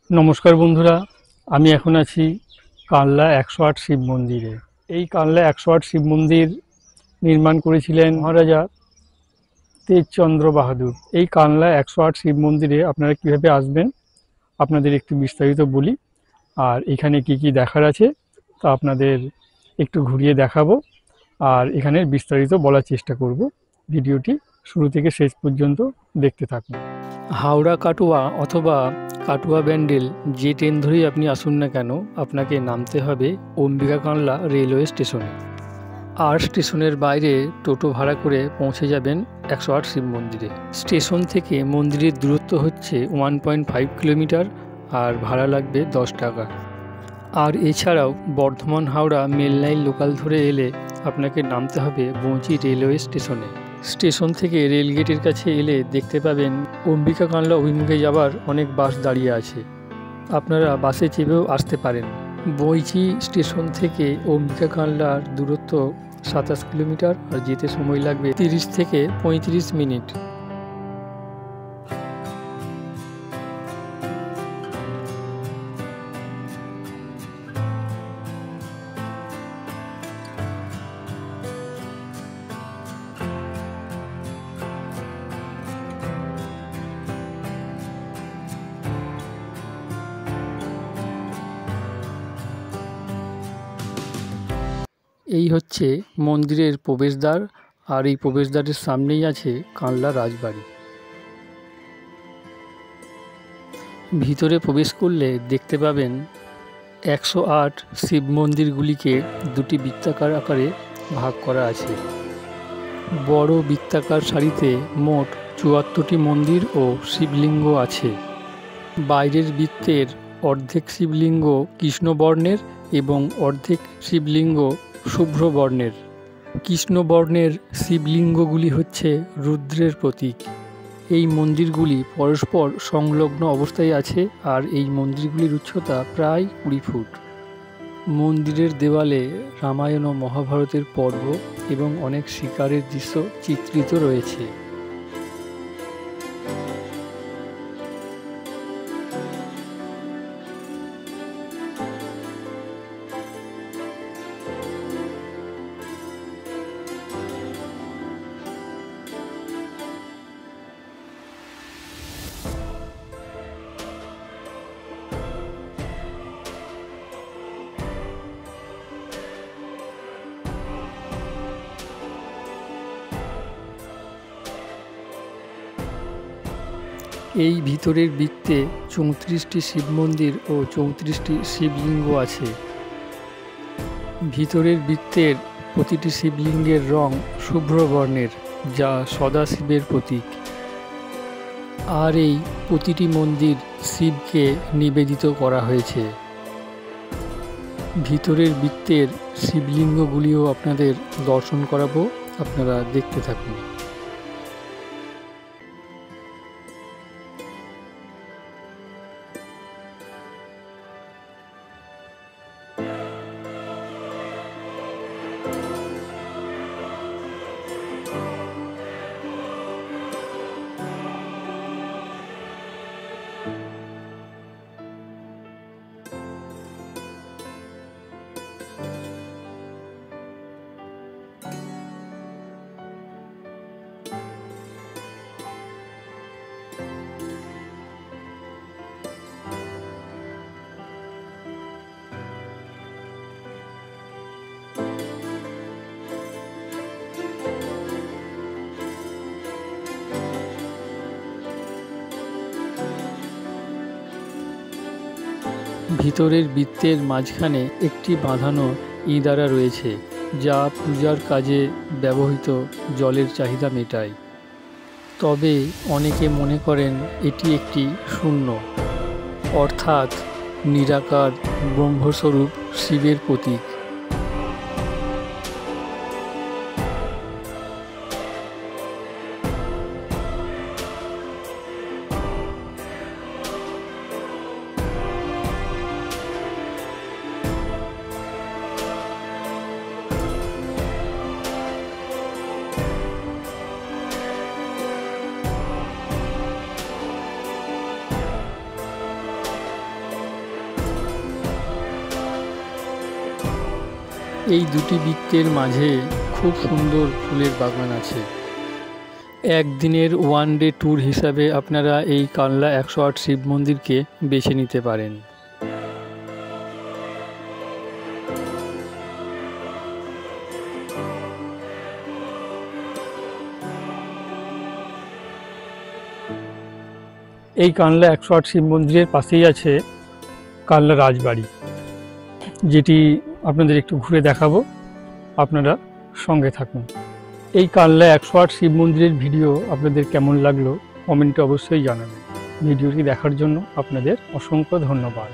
নমস্কার বন্ধুরা, আমি এখন আছি কানলা ১০৮ শিব মন্দিরে। এই কানলা ১০৮ শিব মন্দির নির্মাণ করেছিলেন মহারাজা তেজচন্দ্র বাহাদুর। এই কানলা ১০৮ শিব মন্দিরে আপনারা কীভাবে আসবেন আপনাদের একটু বিস্তারিত বলি, আর এখানে কি কি দেখার আছে তা আপনাদের একটু ঘুরিয়ে দেখাবো, আর এখানে বিস্তারিত বলার চেষ্টা করব। ভিডিওটি শুরু থেকে শেষ পর্যন্ত দেখতে থাকুন। হাওড়া কাটোয়া অথবা কাটোয়া ব্যান্ডেল যে ট্রেন ধরেই আপনি আসুন না কেন, আপনাকে নামতে হবে অম্বিকা কানলা রেলওয়ে স্টেশনে। আর স্টেশনের বাইরে টোটো ভাড়া করে পৌঁছে যাবেন ১০৮ শিব মন্দিরে। স্টেশন থেকে মন্দিরের দূরত্ব হচ্ছে 1.5 কিলোমিটার, আর ভাড়া লাগবে 10 টাকা। আর এছাড়াও Bardhaman Howrah mail line local ধরে এলে আপনাকে নামতে হবে বঁচি রেলওয়ে স্টেশনে। স্টেশন থেকে রেলগেটের কাছে এলে দেখতে পাবেন অম্বিকা কানলা অভিমুখে যাবার অনেক বাস দাঁড়িয়ে আছে, আপনারা বাসে চেপেও আসতে পারেন। বঁচি স্টেশন থেকে অম্বিকা কানলার দূরত্ব 27 কিলোমিটার, আর যেতে সময় লাগবে 30 থেকে 35 মিনিট। এই হচ্ছে মন্দিরের প্রবেশদ্বার, আর এই প্রবেশদ্বারের সামনেই আছে কানলা রাজবাড়ি। ভিতরে প্রবেশ করলে দেখতে পাবেন ১০৮ শিব মন্দিরগুলিকে দুটি বৃত্তাকার আকারে ভাগ করা আছে। বড় বৃত্তাকার সারিতে মোট ৭৪টি মন্দির ও শিবলিঙ্গ আছে। বাইরের বৃত্তের অর্ধেক শিবলিঙ্গ কৃষ্ণবর্ণের এবং অর্ধেক শিবলিঙ্গ শুভ্র বর্ণের। কৃষ্ণবর্ণের শিবলিঙ্গগুলি হচ্ছে রুদ্রের প্রতীক। এই মন্দিরগুলি পরস্পর সংলগ্ন অবস্থায় আছে, আর এই মন্দিরগুলির উচ্চতা প্রায় ২০ ফুট। মন্দিরের দেওয়ালে রামায়ণ ও মহাভারতের পর্ব এবং অনেক শিকারের দৃশ্য চিত্রিত রয়েছে। এই ভিতরের বৃত্তে ৩৪টি শিব মন্দির ও ৩৪টি শিবলিঙ্গ আছে। ভিতরের বৃত্তের প্রতিটি শিবলিঙ্গের রং শুভ্র বর্ণের, যা সদাশিবের প্রতীক। আর এই প্রতিটি মন্দির শিবকে নিবেদিত করা হয়েছে। ভিতরের বৃত্তের শিবলিঙ্গগুলিও আপনাদের দর্শন করাবো, আপনারা দেখতে থাকুন। ভিতরের বৃত্তের মাঝখানে একটি বাঁধানো ইঁদারা রয়েছে, যা পূজার কাজে ব্যবহৃত জলের চাহিদা মেটায়। তবে অনেকে মনে করেন এটি একটি শূন্য, অর্থাৎ নিরাকার ব্রহ্মস্বরূপ শিবের প্রতীক। এই দুটি বৃত্তের মাঝে খুব সুন্দর ফুলের বাগান আছে। একদিনের ওয়ান ডে ট্যুর হিসাবে আপনারা এই কানলা 108 শিব মন্দিরকে বেছে নিতে পারেন। এই কানলা 108 শিব মন্দিরের পাশেই আছে কানলা রাজবাড়ি, যেটি আপনাদের একটু ঘুরে দেখাবো, আপনারা সঙ্গে থাকুন। এই কানলা 108 শিব মন্দিরের ভিডিও আপনাদের কেমন লাগলো কমেন্টে অবশ্যই জানাবেন। ভিডিওটি দেখার জন্য আপনাদের অসংখ্য ধন্যবাদ।